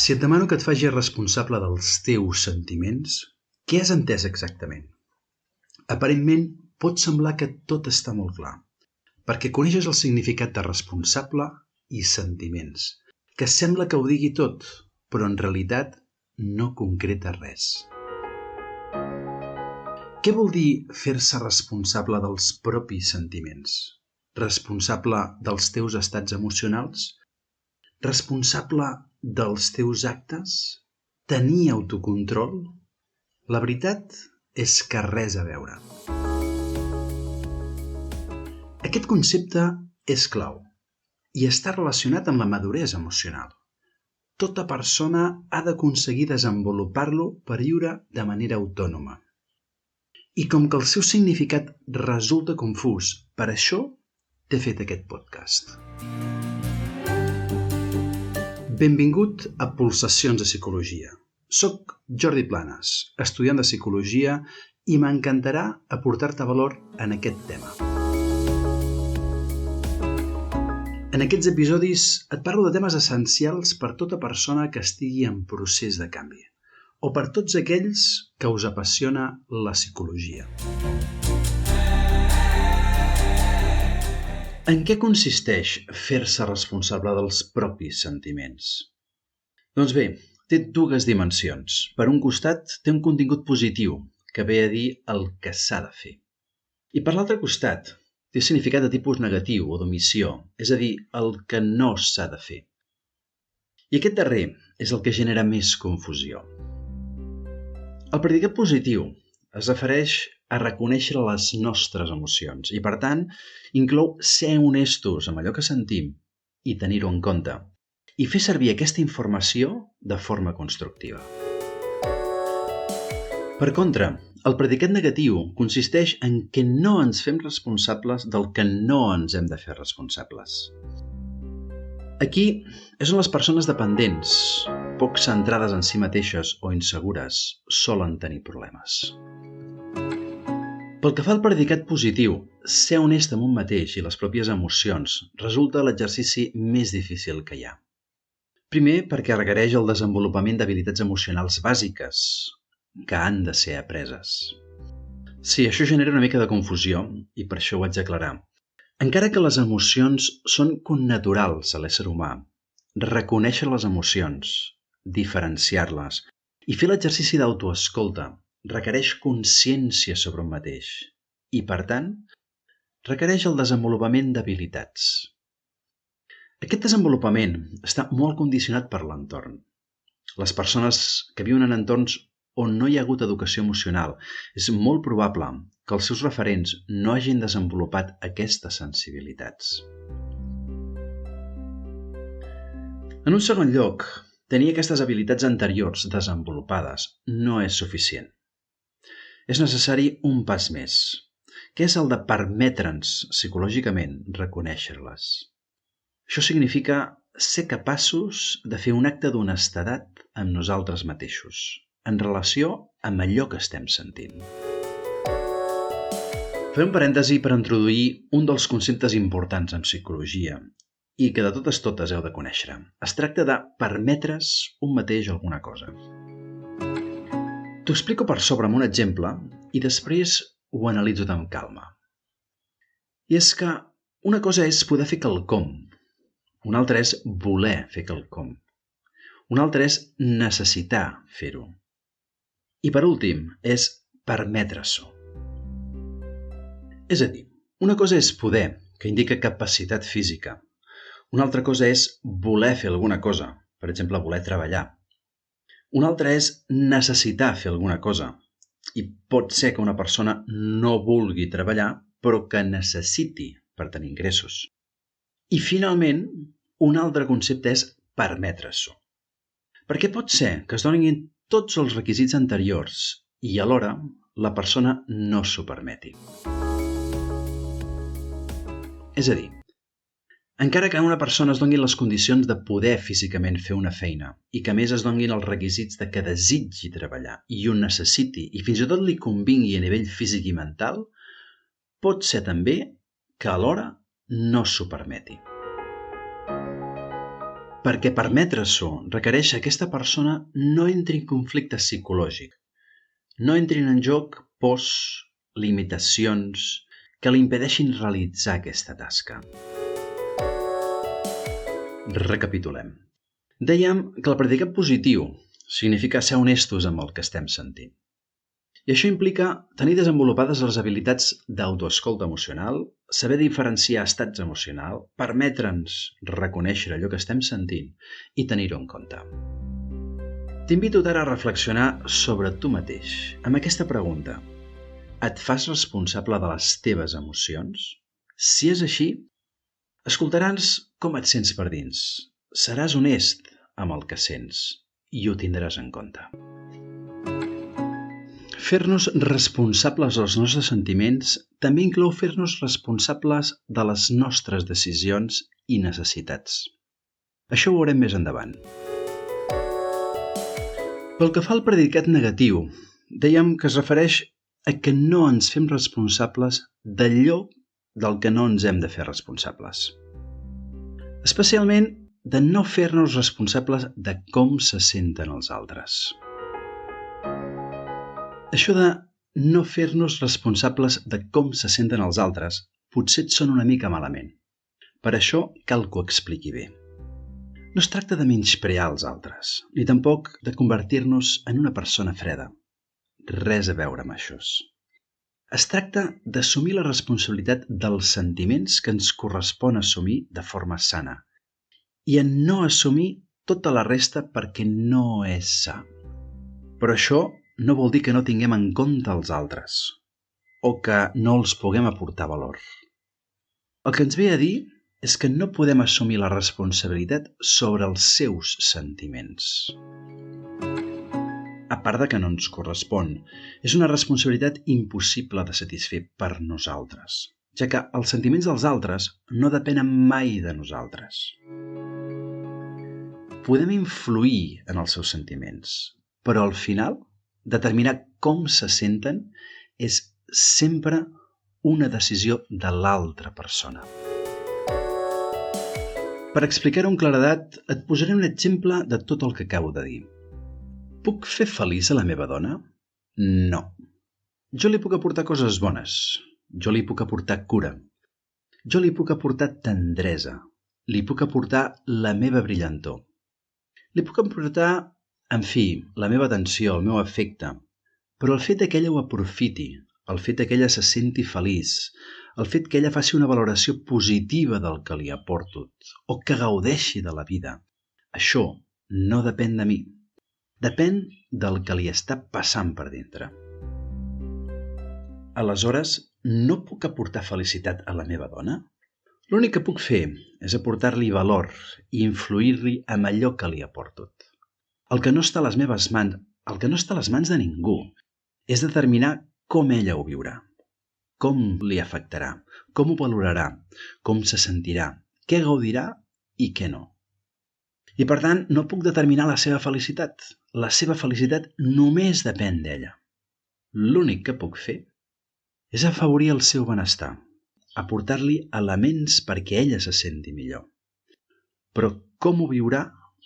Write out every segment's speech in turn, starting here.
Si et demano que et facis responsable dels teus sentiments, què has entès exactament? Aparentment, pot semblar que tot està molt clar, perquè coneixes el significat de responsable i sentiments, que sembla que ho digui tot, però en realitat no concreta res. Què vol dir fer-se responsable dels propis sentiments? Responsable dels teus estats emocionals? Responsable dels teus actes? Tenir autocontrol? La veritat és que res a veure. Aquest concepte és clau i està relacionat amb la maduresa emocional. Tota persona ha d'aconseguir desenvolupar-lo per viure de manera autònoma. I com que el seu significat resulta confús, per això t'he fet aquest podcast. Benvingut a Pulsacions de Psicologia. Soc Jordi Planes, estudiant de Psicologia, i m'encantarà aportar-te valor en aquest tema. En aquests episodis et parlo de temes essencials per tota persona que estigui en procés de canvi, o per tots aquells que us apassiona la psicologia. En què consisteix fer-se responsable dels propis sentiments? Doncs bé, té dues dimensions. Per un costat, té un contingut positiu, que ve a dir el que s'ha de fer. I per l'altre costat, té significat de tipus negatiu o d'omissió, és a dir, el que no s'ha de fer. I aquest darrer és el que genera més confusió. El predicat positiu es refereix a reconèixer les nostres emocions i, per tant, inclou ser honestos amb allò que sentim i tenir-ho en compte i fer servir aquesta informació de forma constructiva. Per contra, el predicat negatiu consisteix en que no ens fem responsables del que no ens hem de fer responsables. Aquí és on les persones dependents, poc centrades en si mateixes o insegures, solen tenir problemes. Pel que fa al predicat positiu, ser honest amb un mateix i les pròpies emocions resulta l'exercici més difícil que hi ha. Primer, perquè requereix el desenvolupament d'habilitats emocionals bàsiques, que han de ser apreses. Sí, això genera una mica de confusió i per això ho haig d'aclarar. Encara que les emocions són connaturals a l'ésser humà, reconèixer les emocions, diferenciar-les i fer l'exercici d'autoescolta requereix consciència sobre un mateix i, per tant, requereix el desenvolupament d'habilitats. Aquest desenvolupament està molt condicionat per l'entorn. Les persones que viuen en entorns on no hi ha hagut educació emocional, és molt probable que els seus referents no hagin desenvolupat aquestes sensibilitats. En un segon lloc, tenir aquestes habilitats anteriors desenvolupades no és suficient. És necessari un pas més, que és el de permetre'ns psicològicament reconèixer-les. Això significa ser capaços de fer un acte d'honestedat amb nosaltres mateixos, en relació amb allò que estem sentint. Faré un parèntesi per introduir un dels conceptes importants en psicologia i que de totes heu de conèixer. Es tracta de permetre's un mateix alguna cosa. T'ho explico per sobre amb un exemple i després ho analitzo amb calma. I és que una cosa és poder fer quelcom, una altra és voler fer quelcom, una altra és necessitar fer-ho. I per últim, és permetre-s'ho. És a dir, una cosa és poder, que indica capacitat física. Una altra cosa és voler fer alguna cosa, per exemple, voler treballar. Una altra és necessitar fer alguna cosa. I pot ser que una persona no vulgui treballar, però que necessiti per tenir ingressos. I finalment, un altre concepte és permetre-s'ho. Perquè pot ser que es donin tots els requisits anteriors i alhora la persona no s'ho permeti. És a dir, encara que a una persona es donin les condicions de poder físicament fer una feina i que a més es donin els requisits de que desitgi treballar i ho necessiti i fins i tot li convingui a nivell físic i mental, pot ser també que alhora no s'ho permeti. Perquè permetre-s'ho requereix que aquesta persona no entri en conflicte psicològic, no entrin en joc pors, limitacions que li impedeixin realitzar aquesta tasca. Recapitulem. Dèiem que el predicat positiu significa ser honestos amb el que estem sentint. I això implica tenir desenvolupades les habilitats d'autoescolta emocional, saber diferenciar estats emocionals, permetre'ns reconèixer allò que estem sentint i tenir-ho en compte. T'invito ara a reflexionar sobre tu mateix amb aquesta pregunta. Et fas responsable de les teves emocions? Si és així, escoltaràs com et sents per dins. Seràs honest amb el que sents i ho tindràs en compte. Fer-nos responsables dels nostres sentiments també inclou fer-nos responsables de les nostres decisions i necessitats. Això ho veurem més endavant. Pel que fa al predicat negatiu, dèiem que es refereix a que no ens fem responsables d'allò del que no ens hem de fer responsables. Especialment de no fer-nos responsables de com se senten els altres. Això de no fer-nos responsables de com se senten els altres potser et sona una mica malament. Per això cal que ho expliqui bé. No es tracta de menysprear els altres, ni tampoc de convertir-nos en una persona freda. Res a veure amb això. Es tracta d'assumir la responsabilitat dels sentiments que ens correspon assumir de forma sana i en no assumir tota la resta perquè no és sa. Però això no vol dir que no tinguem en compte els altres o que no els puguem aportar valor. El que ens ve a dir és que no podem assumir la responsabilitat sobre els seus sentiments. A part de que no ens correspon, és una responsabilitat impossible de satisfer per nosaltres, ja que els sentiments dels altres no depenen mai de nosaltres. Podem influir en els seus sentiments, però al final determinar com se senten és sempre una decisió de l'altra persona. Per explicar-ho amb claredat, et posaré un exemple de tot el que acabo de dir. Puc fer feliç a la meva dona? No. Jo li puc aportar coses bones. Jo li puc aportar cura. Jo li puc aportar tendresa. Li puc aportar la meva brillantor. Li puc aportar, en fi, la meva atenció, el meu afecte, però el fet que ella ho aprofiti, el fet que ella se senti feliç, el fet que ella faci una valoració positiva del que li aporto o que gaudeixi de la vida, això no depèn de mi. Depèn del que li està passant per dintre. Aleshores, no puc aportar felicitat a la meva dona? L'únic que puc fer és aportar-li valor i influir-li amb allò que li aporto. El que no està a les meves mans, el que no està a les mans de ningú, és determinar com ella ho viurà, com li afectarà, com ho valorarà, com se sentirà, què gaudirà i què no. I per tant, no puc determinar la seva felicitat. La seva felicitat només depèn d'ella. L'únic que puc fer és afavorir el seu benestar, aportar-li elements perquè ella se senti millor. Però com ho viurà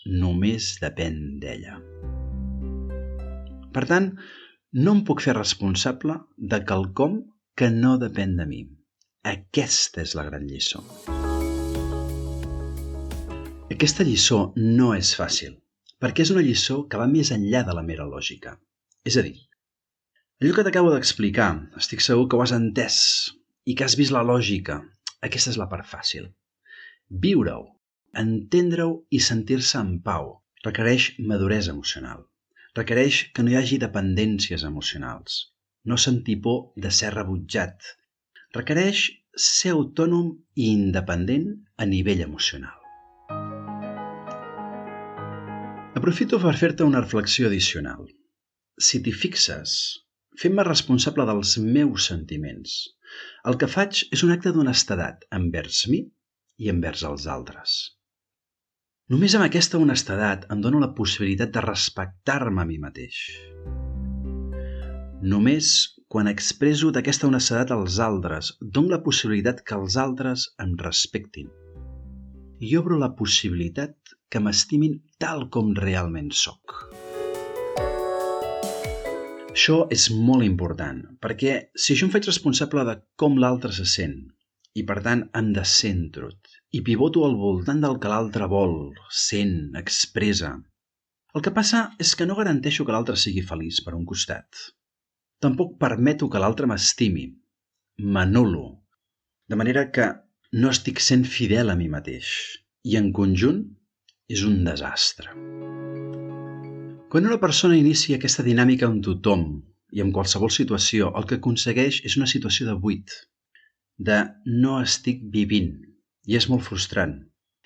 només depèn d'ella. Per tant, no em puc fer responsable de quelcom que no depèn de mi. Aquesta és la gran lliçó. Aquesta lliçó no és fàcil, perquè és una lliçó que va més enllà de la mera lògica. És a dir, allò que t'acabo d'explicar, estic segur que ho has entès i que has vist la lògica. Aquesta és la part fàcil. Viure-ho, entendre-ho i sentir-se en pau requereix maduresa emocional. Requereix que no hi hagi dependències emocionals, no sentir por de ser rebutjat. Requereix ser autònom i independent a nivell emocional. Aprofito per fer-te una reflexió addicional. Si t'hi fixes, fent-me responsable dels meus sentiments, el que faig és un acte d'honestedat envers mi i envers els altres. Només amb aquesta honestedat em dono la possibilitat de respectar-me a mi mateix. Només quan expresso d'aquesta honestedat als altres, dono la possibilitat que els altres em respectin. I obro la possibilitat que m'estimin tal com realment sóc. Això és molt important, perquè si jo em faig responsable de com l'altre se sent, i per tant em descentro i pivoto al voltant del que l'altre vol, sent, expressa, el que passa és que no garanteixo que l'altre sigui feliç per un costat. Tampoc permeto que l'altre m'estimi, m'anulo, de manera que no estic sent fidel a mi mateix, i en conjunt és un desastre. Quan una persona inicia aquesta dinàmica amb tothom i en qualsevol situació, el que aconsegueix és una situació de buit, de no estic vivint, i és molt frustrant.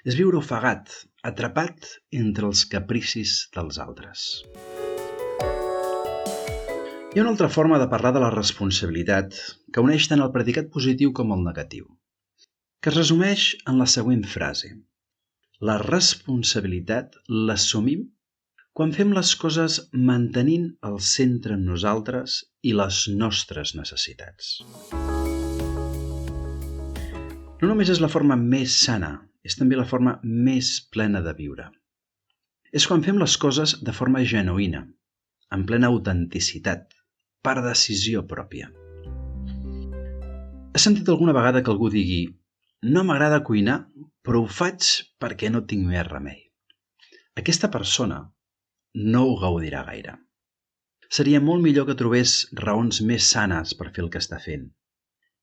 És viure ofegat, atrapat entre els capricis dels altres. Hi ha una altra forma de parlar de la responsabilitat que uneix tant el predicat positiu com el negatiu, que es resumeix en la següent frase. La responsabilitat l'assumim quan fem les coses mantenint el centre en nosaltres i les nostres necessitats. No només és la forma més sana, és també la forma més plena de viure. És quan fem les coses de forma genuïna, en plena autenticitat, per decisió pròpia. Has sentit alguna vegada que algú digui «No m'agrada cuinar, però ho faig perquè no tinc més remei». Aquesta persona no ho gaudirà gaire. Seria molt millor que trobés raons més sanes per fer el que està fent.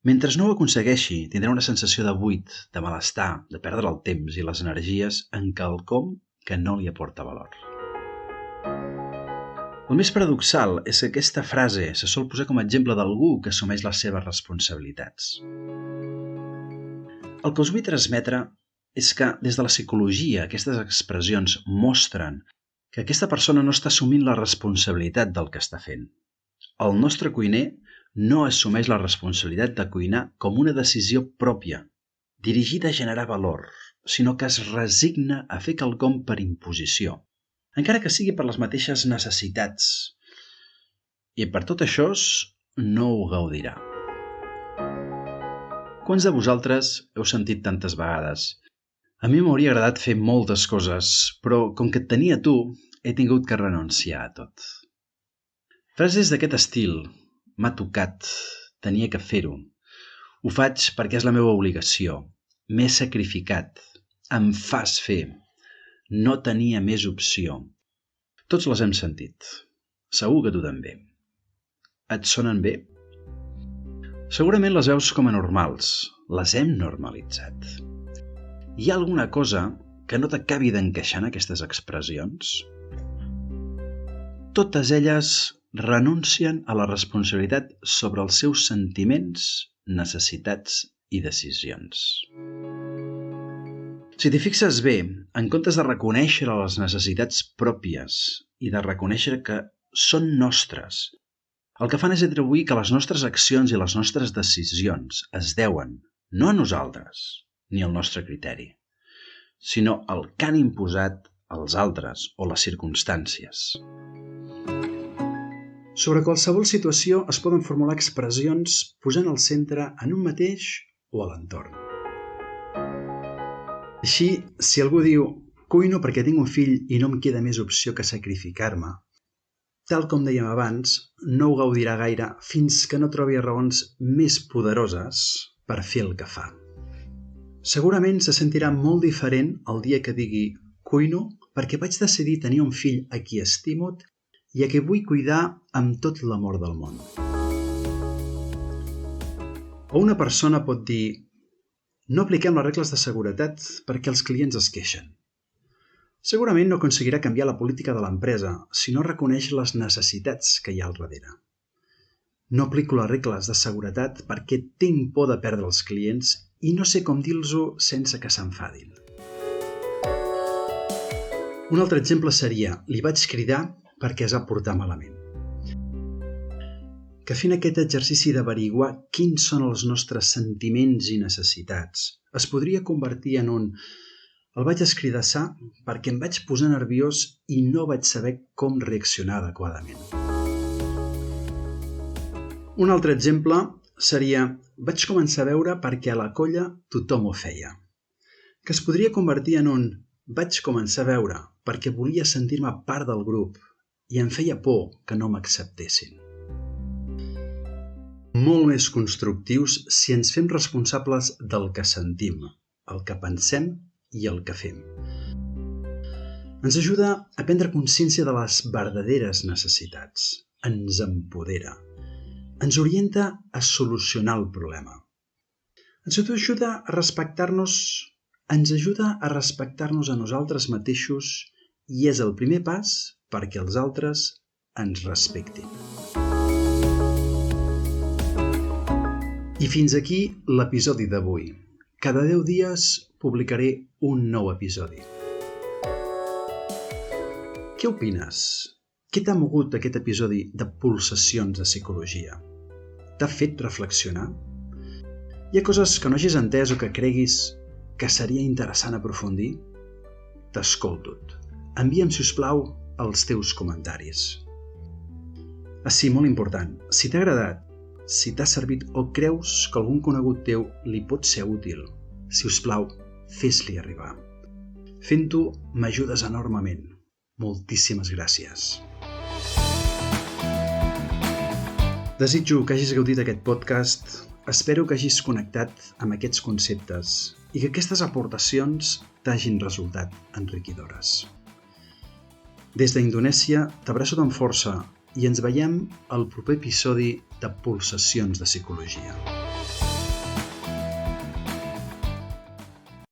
Mentre no ho aconsegueixi, tindrà una sensació de buit, de malestar, de perdre el temps i les energies en quelcom que no li aporta valor. El més paradoxal és que aquesta frase se sol posar com a exemple d'algú que assumeix les seves responsabilitats. El que us vull transmetre és que des de la psicologia aquestes expressions mostren que aquesta persona no està assumint la responsabilitat del que està fent. El nostre cuiner no assumeix la responsabilitat de cuinar com una decisió pròpia, dirigida a generar valor, sinó que es resigna a fer quelcom per imposició, encara que sigui per les mateixes necessitats. I per tot això no ho gaudirà. Quants de vosaltres heu sentit tantes vegades? A mi m'hauria agradat fer moltes coses, però com que et tenia tu, he tingut que renunciar a tot. Frases d'aquest estil, m'ha tocat, tenia que fer-ho. Ho faig perquè és la meva obligació. M'he sacrificat. Em fas fer. No tenia més opció. Tots les hem sentit. Segur que tu també. Et sonen bé? Segurament les veus com a normals. Les hem normalitzat. Hi ha alguna cosa que no t'acabi d'encaixar en aquestes expressions? Totes elles renuncien a la responsabilitat sobre els seus sentiments, necessitats i decisions. Si t'hi fixes bé, en comptes de reconèixer les necessitats pròpies i de reconèixer que són nostres, el que fan és atribuir que les nostres accions i les nostres decisions es deuen no a nosaltres ni al nostre criteri, sinó al que han imposat els altres o les circumstàncies. Sobre qualsevol situació es poden formular expressions posant el centre en un mateix o a l'entorn. Així, si algú diu «cuino perquè tinc un fill i no em queda més opció que sacrificar-me», tal com dèiem abans, no ho gaudirà gaire fins que no trobi raons més poderoses per fer el que fa. Segurament se sentirà molt diferent el dia que digui «cuino perquè vaig decidir tenir un fill a qui estimo i a qui vull cuidar amb tot l'amor del món». O una persona pot dir «no apliquem les regles de seguretat perquè els clients es queixen». Segurament no aconseguirà canviar la política de l'empresa si no reconeix les necessitats que hi ha al darrere. No aplico les regles de seguretat perquè tinc por de perdre els clients i no sé com dir-los-ho sense que s'enfadin. Un altre exemple seria «li vaig cridar perquè es va portar malament». Que fent aquest exercici d'averiguar quins són els nostres sentiments i necessitats es podria convertir en un «el vaig escridassar perquè em vaig posar nerviós i no vaig saber com reaccionar adequadament». Un altre exemple seria «vaig començar a veure perquè a la colla tothom ho feia», que es podria convertir en un Vaig començar a veure perquè volia sentir-me part del grup i em feia por que no m'acceptessin. Molt més constructius si ens fem responsables del que sentim, el que pensem i el que fem. Ens ajuda a prendre consciència de les verdaderes necessitats, ens empodera, ens orienta a solucionar el problema. Ens ajuda a respectar-nos a nosaltres mateixos i és el primer pas perquè els altres ens respectin. I fins aquí l'episodi d'avui. Cada 10 dies publicaré un nou episodi. Què opines? Què t'ha mogut aquest episodi de Pulsacions de Psicologia? T'ha fet reflexionar? Hi ha coses que no hagis entès o que creguis que seria interessant aprofundir? T'escolto. Envia'm, si us plau, els teus comentaris. Sí, molt important, si t'ha agradat, si t'ha servit o creus que algun conegut teu li pot ser útil, si us plau, fes-li arribar. Fent-ho m'ajudes enormement. Moltíssimes gràcies. Desitjo que hagis gaudit d'aquest podcast, espero que hagis connectat amb aquests conceptes i que aquestes aportacions t'hagin resultat enriquidores. Des d'Indonèsia t'abraço amb força i ens veiem al proper episodi de Pulsacions de Psicologia.